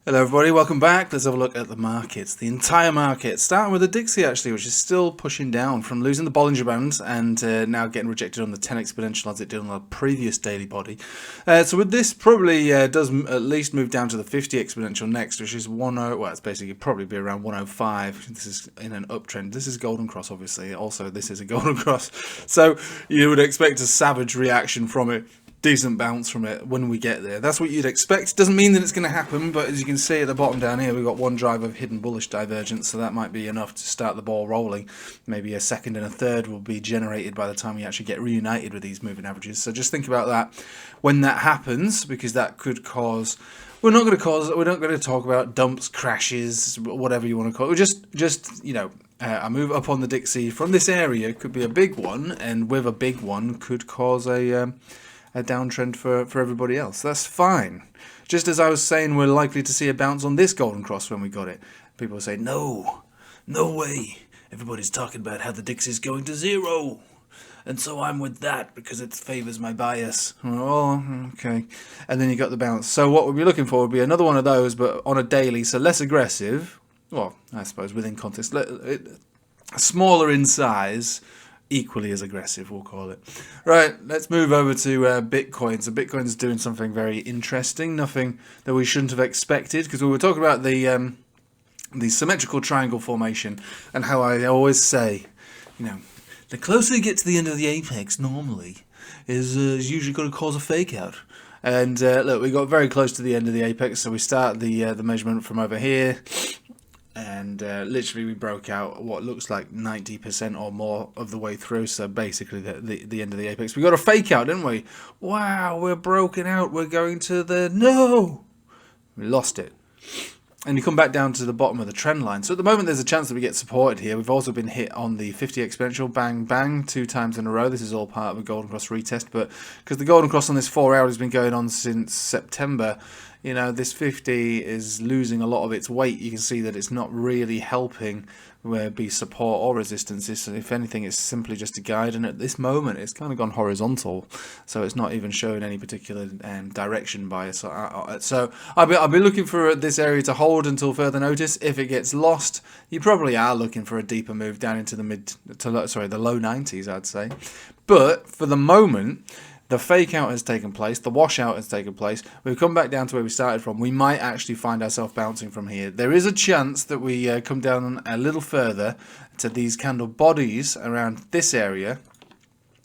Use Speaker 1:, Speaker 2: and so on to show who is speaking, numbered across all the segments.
Speaker 1: Hello everybody, welcome back. Let's have a look at the markets, the entire market, starting with the Dixie actually, which is still pushing down from losing the Bollinger Band and now getting rejected on the 10 exponential as it did on the previous daily body. So with this, probably does at least move down to the 50 exponential next, which is 10, well, it's basically probably be around 105. This is in an uptrend. This is Golden Cross, obviously. Also, this is a Golden Cross. So you would expect a savage reaction from it. Decent bounce from it when we get there. That's what you'd expect. Doesn't mean that it's going to happen, but as you can see at the bottom down here, we've got one drive of hidden bullish divergence, so that might be enough to start the ball rolling. Maybe a second and a third will be generated by the time we actually get reunited with these moving averages. So just think about that when that happens, because that could cause... We're not going to talk about dumps, crashes, whatever you want to call it. Just you know, a move up on the Dixie from this area could be a big one, and with a big one could cause a downtrend for everybody else. That's fine. Just as I was saying, we're likely to see a bounce on this Golden Cross when we got it. People say, no way. Everybody's talking about how the Dixie's going to zero. And so I'm with that because it favours my bias. Oh, okay. And then you got the bounce. So what we'll be looking for would be another one of those, but on a daily, so less aggressive. Well, I suppose within context, smaller in size, equally as aggressive, we'll call it. Right, let's move over to Bitcoin. So Bitcoin's doing something very interesting, nothing that we shouldn't have expected, because we were talking about the symmetrical triangle formation and how I always say, you know, the closer you get to the end of the apex normally is usually going to cause a fake out. And look, we got very close to the end of the apex, so we start the measurement from over here. And literally we broke out what looks like 90% or more of the way through. So basically the end of the apex. We got a fake out, didn't we? Wow, we're broken out. We're going to the... No! We lost it. And you come back down to the bottom of the trend line. So at the moment there's a chance that we get supported here. We've also been hit on the 50 exponential. Bang, bang, 2 times in a row. This is all part of a Golden Cross retest. But because the Golden Cross on this 4 hour has been going on since September... You know, this 50 is losing a lot of its weight. You can see that it's not really helping where be support or resistance. If anything, it's simply just a guide. And at this moment, it's kind of gone horizontal. So it's not even showing any particular direction bias. So I'll be looking for this area to hold until further notice. If it gets lost, you probably are looking for a deeper move down into the the low 90s, I'd say. But for the moment... The fake out has taken place, the washout has taken place, we've come back down to where we started from. We might actually find ourselves bouncing from here. There is a chance that we come down a little further to these candle bodies around this area,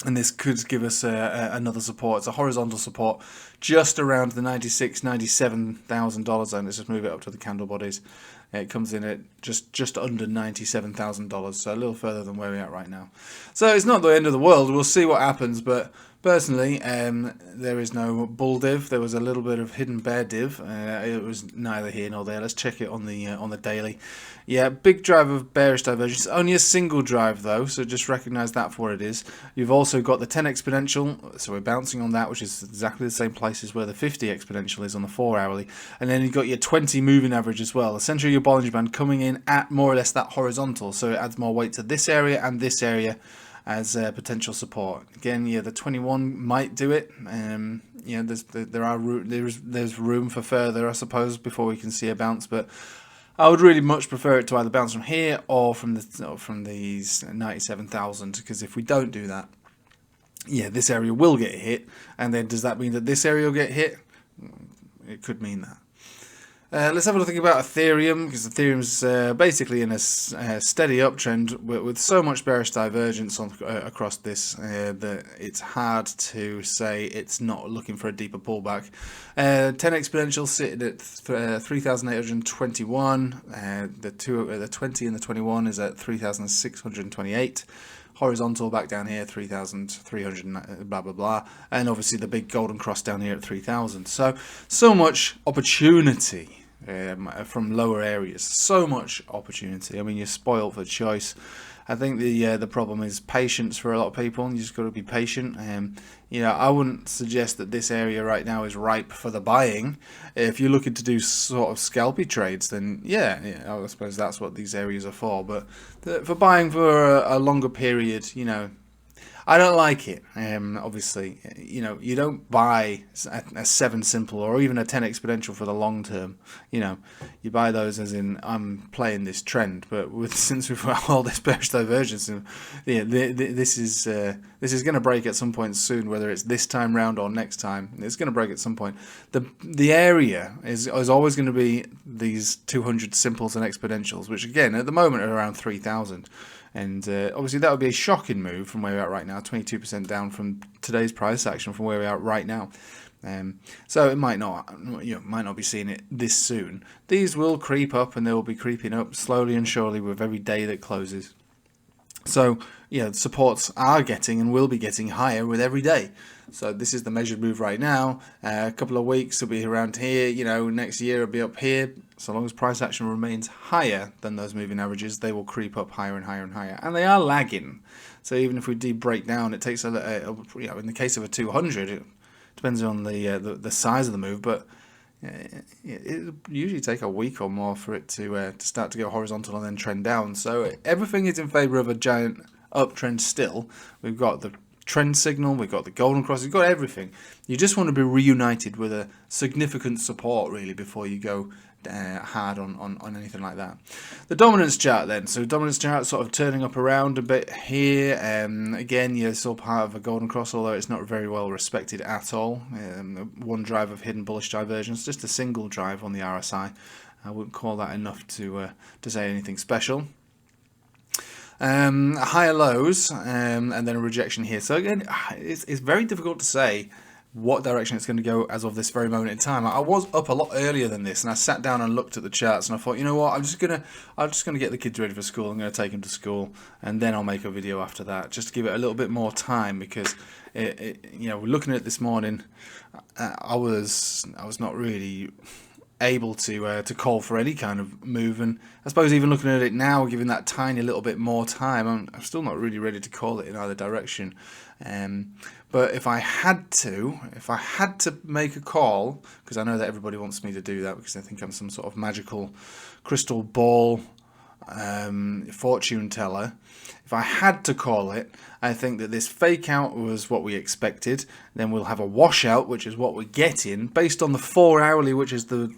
Speaker 1: and this could give us another support. It's a horizontal support just around the $96,000, $97,000 zone. Let's just move it up to the candle bodies. It comes in at just under $97,000, so a little further than where we're at right now. So it's not the end of the world. We'll see what happens, but personally, there is no bull div. There was a little bit of hidden bear div. It was neither here nor there. Let's check it on the daily. Yeah, big drive of bearish divergence. Only a single drive though, so just recognise that for what it is. You've also got the 10 exponential, so we're bouncing on that, which is exactly the same place as where the 50 exponential is on the 4 hourly. And then you've got your 20 moving average as well. Essentially your Bollinger Band coming in at more or less that horizontal, so it adds more weight to this area and this area as potential support. Again, yeah, the 21 might do it. You know, there's room for further, I suppose, before we can see a bounce. But I would really much prefer it to either bounce from here or from these 97,000, because if we don't do that, yeah, this area will get hit. And then does that mean that this area will get hit? It could mean that. Let's have a look about Ethereum, because Ethereum's basically in a steady uptrend with so much bearish divergence across this that it's hard to say it's not looking for a deeper pullback. 10 exponential sitting at 3,821. The 20 and the 21 is at 3,628. Horizontal back down here, 3,300, blah, blah, blah. And obviously the big golden cross down here at 3,000. So much opportunity from lower areas. So much opportunity. I mean, you're spoiled for choice. I think the problem is patience for a lot of people. You just got to be patient. You know, I wouldn't suggest that this area right now is ripe for the buying. If you're looking to do sort of scalpy trades, then yeah, I suppose that's what these areas are for. But for buying for a longer period, you know, I don't like it. Obviously, you know, you don't buy a 7 simple or even a 10 exponential for the long term. You know, you buy those as in I'm playing this trend. But since we've got all this bearish divergence, yeah, this is going to break at some point soon. Whether it's this time round or next time, it's going to break at some point. The area is always going to be these 200 simples and exponentials, which again at the moment are around 3,000. And obviously that would be a shocking move from where we're at right now, 22% down from today's price action from where we are right now. So it might not, you know, might not be seeing it this soon. These will creep up, and they will be creeping up slowly and surely with every day that closes. So yeah, supports are getting and will be getting higher with every day. So this is the measured move right now. A couple of weeks will be around here. You know, next year it'll be up here. So long as price action remains higher than those moving averages, they will creep up higher and higher and higher. And they are lagging. So even if we do break down, it takes you know, in the case of a 200, it depends on the size of the move, but it usually take a week or more for it to start to go horizontal and then trend down. So everything is in favor of a giant uptrend still. We've got the trend signal, we've got the golden cross, we've got everything. You just want to be reunited with a significant support really before you go hard on anything like that. The dominance chart then, so dominance chart sort of turning up around a bit here. Again, you're still part of a golden cross, although it's not very well respected at all. One drive of hidden bullish divergence, just a single drive on the RSI. I wouldn't call that enough to say anything special. Higher lows, and then a rejection here. So again, it's very difficult to say what direction it's going to go as of this very moment in time. I was up a lot earlier than this, and I sat down and looked at the charts, and I thought, you know what, I'm just gonna get the kids ready for school. I'm going to take them to school, and then I'll make a video after that, just to give it a little bit more time, because you know, looking at it this morning, I was not really able to call for any kind of move, and I suppose even looking at it now, giving that tiny little bit more time, I'm still not really ready to call it in either direction. But if I had to make a call, because I know that everybody wants me to do that because they think I'm some sort of magical crystal ball fortune teller. If I had to call it, I think that this fake out was what we expected. Then we'll have a washout, which is what we're getting based on the 4 hourly, which is the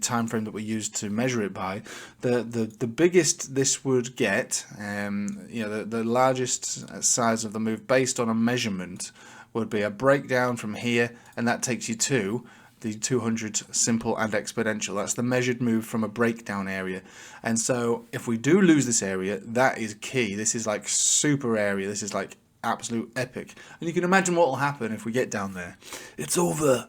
Speaker 1: time frame that we use to measure it by. The biggest this would get, you know, the largest size of the move based on a measurement would be a breakdown from here, and that takes you to the 200 simple and exponential. That's the measured move from a breakdown area. And so if we do lose this area, that is key. This is like super area. This is like absolute epic. And you can imagine what will happen if we get down there. It's over.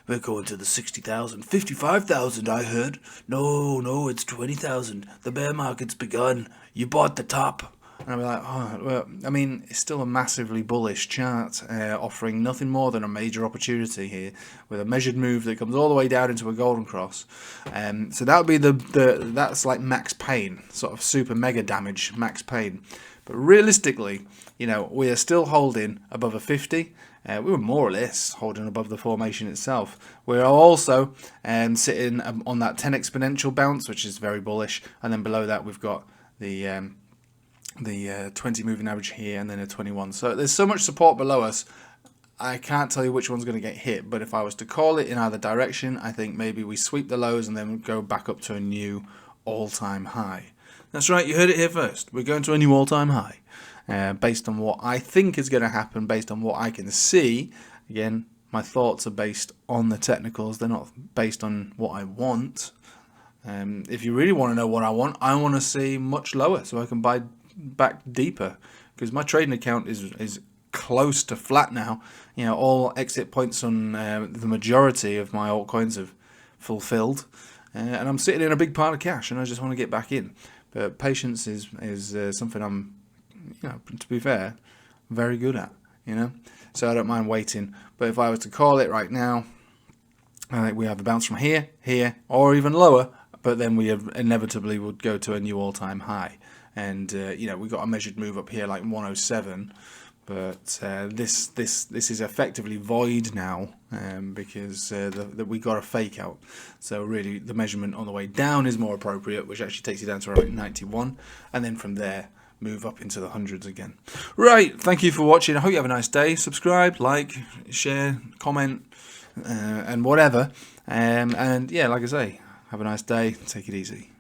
Speaker 1: We're going to the 60,000, 55,000 I heard. No, it's 20,000. The bear market's begun. You bought the top. And I'll be like, oh, well, I mean, it's still a massively bullish chart, offering nothing more than a major opportunity here, with a measured move that comes all the way down into a golden cross. So that would be that's like max pain, sort of super mega damage, max pain. But realistically, you know, we are still holding above a 50. We were more or less holding above the formation itself. We're also sitting on that 10 exponential bounce, which is very bullish, and then below that we've got the 20 moving average here, and then a 21. So there's so much support below us, I can't tell you which one's going to get hit. But if I was to call it in either direction, I think maybe we sweep the lows and then go back up to a new all-time high. That's right, you heard it here first. We're going to a new all-time high. Based on what I think is going to happen, based on what I can see. Again, my thoughts are based on the technicals. They're not based on what I want. If you really want to know what I want to see much lower so I can buy back deeper, because my trading account is close to flat now. You know, all exit points on the majority of my altcoins have fulfilled, and I'm sitting in a big pile of cash, and I just want to get back in. But patience is something I'm, you know, to be fair, very good at, you know, so I don't mind waiting. But if I was to call it right now, I think we have a bounce from here, or even lower, but then we inevitably would go to a new all-time high. And you know, we got a measured move up here like 107, but this is effectively void now, because we got a fake out. So really, the measurement on the way down is more appropriate, which actually takes you down to around 91, and then from there move up into the hundreds again. Right, thank you for watching. I hope you have a nice day. Subscribe, like, share, comment, and whatever. And yeah, like I say, have a nice day. Take it easy.